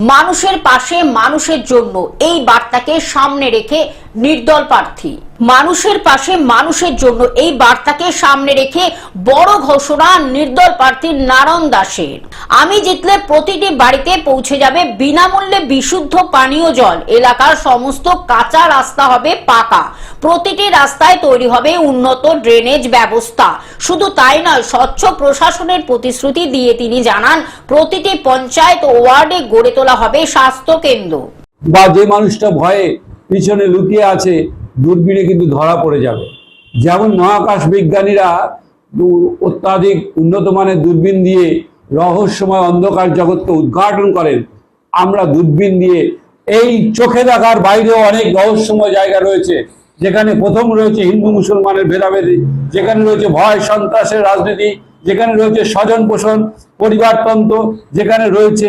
মানুষের পাশে মানুষের জন্য এই বার্তাকে সামনে রেখে নির্দল প্রার্থী। মানুষের পাশে মানুষের জন্য এই বার্তাকে সামনে রেখে বড় ঘোষণা নির্দল প্রার্থী নারায়ণ দাসের। আমি জিতলে প্রতিটি বাড়িতে পৌঁছে যাবে বিনামূল্যে বিশুদ্ধ পানীয় জল, এলাকার সমস্ত কাঁচা রাস্তা হবে পাকা, প্রতিটি রাস্তায় তৈরি হবে উন্নত ড্রেনেজ ব্যবস্থা। শুধু তাই নয়, স্বচ্ছ প্রশাসনের প্রতিশ্রুতি দিয়ে তিনি জানান প্রতিটি পঞ্চায়েত ও ওয়ার্ডে গড়ে তোলা হবে স্বাস্থ্য কেন্দ্র। বা যে মানুষটা ভয়ে পিছনে লুকিয়ে আছে দূরবীনে কিন্তু ধরা পড়ে যাবে। যেমন মহাকাশ বিজ্ঞানীরা অত্যাধিক উন্নত মানের দূরবীন দিয়ে রহস্যময় অন্ধকার জগৎকে উদ্ঘাটন করেন, আমরা দূরবীন দিয়ে এই চোখে দেখার বাইরেও অনেক রহস্যময় জায়গা রয়েছে, যেখানে প্রথম রয়েছে হিন্দু মুসলমানের ভেদাভেদি, যেখানে রয়েছে ভয় সন্ত্রাসের রাজনীতি, যেখানে রয়েছে স্বজন পোষণ পরিবারতন্ত্র, যেখানে রয়েছে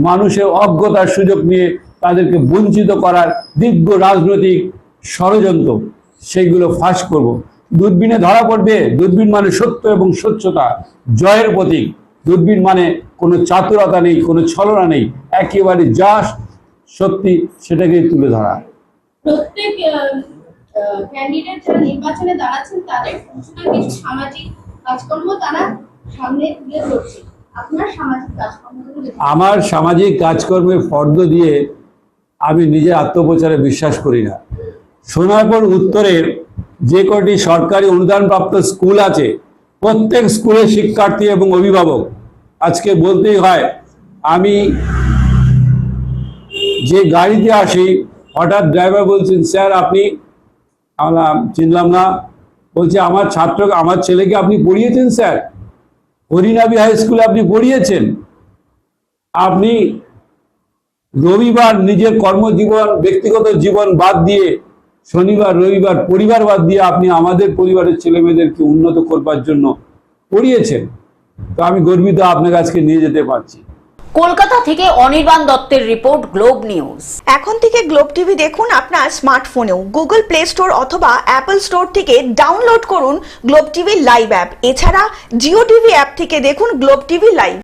মানুষের অজ্ঞতার সুযোগ নিয়ে তাদেরকে বঞ্চিত করার দীর্ঘ রাজনৈতিক ষড়যন্ত্র, সেইগুলো ফাঁস করব। দূরবীনে ধরা পড়বে। দূরবীন মানে সত্য এবং স্বচ্ছতা, জয়ের প্রতীক। দূরবীন মানে কোনো চাতুরতা নেই, কোনো ছলনা নেই, একেবারে যা সত্যি সেটাকে তুলে ধরা। প্রত্যেক ক্যান্ডিডেট যারা নির্বাচনে দাঁড়াচ্ছেন তাদের কিছু সামাজিক কাজকর্ম তারা সামনে তুলে ধরছে। আমার সামাজিক কাজকর্মের ফর্দ দিয়ে আমি নিজের আত্মপ্রচারে বিশ্বাস করি না। সোনারপুর উত্তরের যে কটি সরকারি অনুদানপ্রাপ্ত স্কুল আছে, প্রত্যেক স্কুলের শিক্ষার্থী এবং অভিভাবক আজকে বলতেই হয়, আমি যে গাড়িতে আসি হঠাৎ ড্রাইভার বলছেন, স্যার আপনি, আমরা চিনলাম না, বলছে আমার ছেলেকে আপনি পড়িয়েছেন স্যার, হরিনাবি হাই স্কুলে আপনি পড়িয়েছেন, আপনি রবিবার নিজের কর্মজীবন ব্যক্তিগত জীবন বাদ দিয়ে শনিবার রবিবার পরিবার বাদ দিয়ে আপনি আমাদের পরিবারের ছেলে মেয়েদেরকে উন্নত করবার জন্য পড়িয়েছেন। তো আমি গর্বিত আপনার কাছে নিয়ে যেতে পারছি। কলকাতা থেকে অনির্বাণ দত্তের রিপোর্ট, গ্লোব নিউজ। এখন থেকে গ্লোব টিভি দেখুন আপনার স্মার্টফোনেও। গুগল প্লে স্টোর অথবা অ্যাপল স্টোর থেকে ডাউনলোড করুন গ্লোব টিভি লাইভ অ্যাপ। এছাড়া জিও টিভি অ্যাপ থেকে দেখুন গ্লোব টিভি লাইভ।